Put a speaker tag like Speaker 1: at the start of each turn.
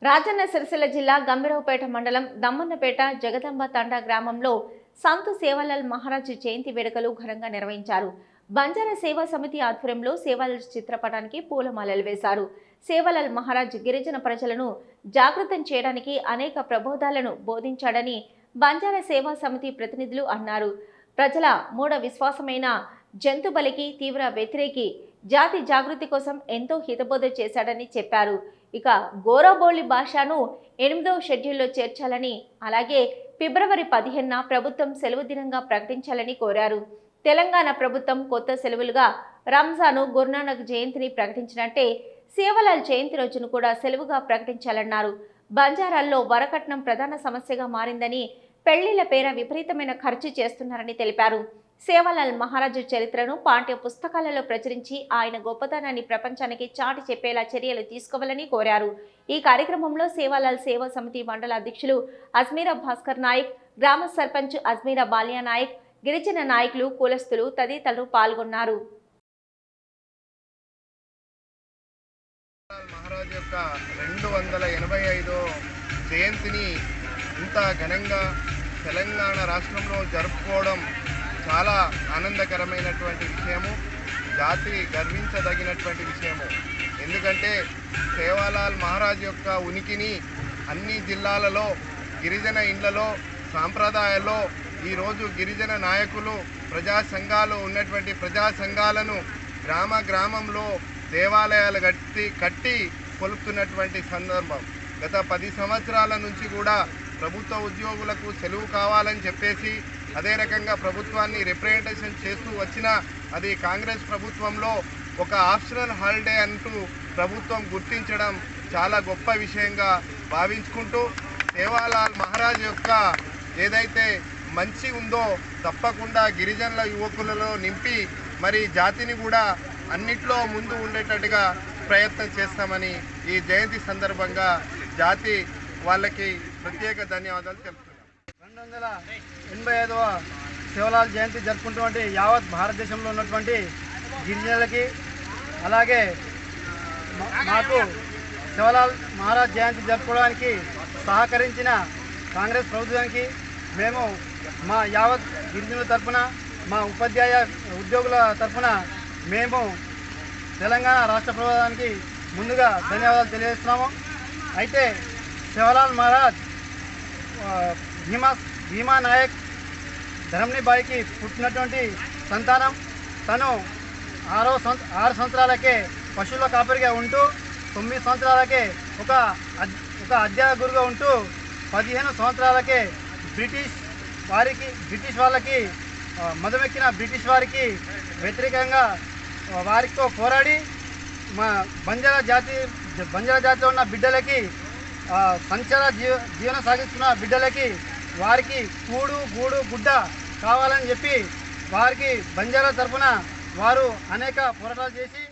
Speaker 1: రాజన్న సిరిసిల్ల జిల్లా గంభీరావుపేట మండలం దమ్మన్నపేట జగదంబ తండా గ్రామంలో సంతు సేవాలాల్ మహారాజ్ జయంతి వేడుకలు ఘనంగా నిర్వహించారు. బంజారా సేవా సమితి ఆధ్వర్యంలో సేవాలాల్ చిత్రపటానికి పూలమాలలు వేశారు. సేవాలాల్ మహారాజ్ గిరిజన ప్రజలను జాగృతం చేయడానికి అనేక ప్రబోధాలను బోధించాడని బంజారా సేవా సమితి ప్రతినిధులు అన్నారు. ప్రజల మూఢ విశ్వాసమైన జంతు బలికి తీవ్ర వ్యతిరేకి, జాతి జాగృతి కోసం ఎంతో హితబోధ చేశాడని చెప్పారు. ఇక గోరాబోలి భాషను 8వ షెడ్యూల్లో చేర్చాలని, అలాగే ఫిబ్రవరి 15న ప్రభుత్వం సెలవు దినంగా ప్రకటించాలని కోరారు. తెలంగాణ ప్రభుత్వం కొత్త సెలవులుగా రంజాను, గురునానక్ జయంతిని ప్రకటించినట్టే సేవాలాల్ జయంతి రోజును కూడా సెలవుగా ప్రకటించాలన్నారు. బంజారాల్లో వరకట్నం ప్రధాన సమస్యగా మారిందని, పెళ్లిళ్ల పేర విపరీతమైన ఖర్చు చేస్తున్నారని తెలిపారు. సేవాలాల్ మహారాజు చరిత్రను పాఠ్య పుస్తకాలలో ప్రచురించి ఆయన గొప్పతనాన్ని ప్రపంచానికి చాటి చెప్పేలా చర్యలు తీసుకోవాలని కోరారు. ఈ కార్యక్రమంలో సేవాలాల్ సేవా సమితి మండల అధ్యక్షులు అజ్మీరా భాస్కర్ నాయక్, గ్రామ సర్పంచ్ అజ్మీరా బాలియా నాయక్, గిరిజన నాయకులు, కులస్తులు తదితరులు పాల్గొన్నారు.
Speaker 2: మహారాజ్ యొక్క 285వ జయంతిని ఇంత ఘనంగా తెలంగాణ రాష్ట్రంలో జరుపుకోవడం చాలా ఆనందకరమైనటువంటి విషయము, జాతి గర్వించదగినటువంటి విషయము. ఎందుకంటే సేవాలాల్ మహారాజ్ యొక్క ఉనికిని అన్ని జిల్లాలలో, గిరిజన ఇండ్లలో, సాంప్రదాయాల్లో ఈరోజు గిరిజన నాయకులు, ప్రజా సంఘాలు ఉన్నటువంటి ప్రజా సంఘాలను గ్రామంలో దేవాలయాలు కట్టి కొలుపుతున్నటువంటి సందర్భం. గత 10 సంవత్సరాల నుంచి కూడా ప్రభుత్వ ఉద్యోగులకు సెలవు కావాలని చెప్పేసి అదే రకంగా ప్రభుత్వాన్ని రిప్రజెంటేషన్ చేస్తూ వచ్చిన అది కాంగ్రెస్ ప్రభుత్వంలో ఒక ఆప్షనల్ హాలిడే అంటూ ప్రభుత్వం గుర్తించడం చాలా గొప్ప విషయంగా భావించుకుంటూ సేవాలాల్ మహారాజ్ యొక్క ఏదైతే మంచి ఉందో తప్పకుండా గిరిజనుల యువకులలో నింపి మరి జాతిని కూడా అన్నిట్లో ముందు ఉండేటట్టుగా ప్రయత్నం చేస్తామని ఈ జయంతి సందర్భంగా జాతి వాళ్ళకి ప్రత్యేక ధన్యవాదాలు తెలుపుతున్నాం.
Speaker 3: 285వ సేవాలాల్ జయంతి జరుపుకుంటున్నటువంటి యావత్ భారతదేశంలో ఉన్నటువంటి గిరిజనులకి, అలాగే మాకు సేవాలాల్ మహారాజ్ జయంతి జరుపుకోవడానికి సహకరించిన కాంగ్రెస్ ప్రభుత్వానికి మేము మా యావత్ గిరిజనుల తరఫున, మా ఉపాధ్యాయ ఉద్యోగుల తరఫున మేము తెలంగాణ రాష్ట్ర ప్రభుత్వానికి ముందుగా ధన్యవాదాలు తెలియజేస్తున్నాము. అయితే సేవాలాల్ మహారాజ్ భీమా నాయక్ ధరమ్నీబాయికి పుట్టినటువంటి సంతానం. తను 6 సంవత్సరాలకే పశువుల కాపరిగా ఉంటూ 9 సంవత్సరాలకే ఒక అధ్యాపకుడిగా ఉంటూ 15 సంవత్సరాలకే బ్రిటిష్ వాళ్ళకి మదమెక్కిన బ్రిటిష్ వారికి వ్యతిరేకంగా వారితో పోరాడి మా బంజారా జాతిలో ఉన్న బిడ్డలకి, సంచార జీవనం సాగిస్తున్న బిడ్డలకి వారికి కూడు, గూడు, గుడ్డ కావాలని చెప్పి వారికి బంజారా తరఫున వారు అనేక పోరాటాలు చేసి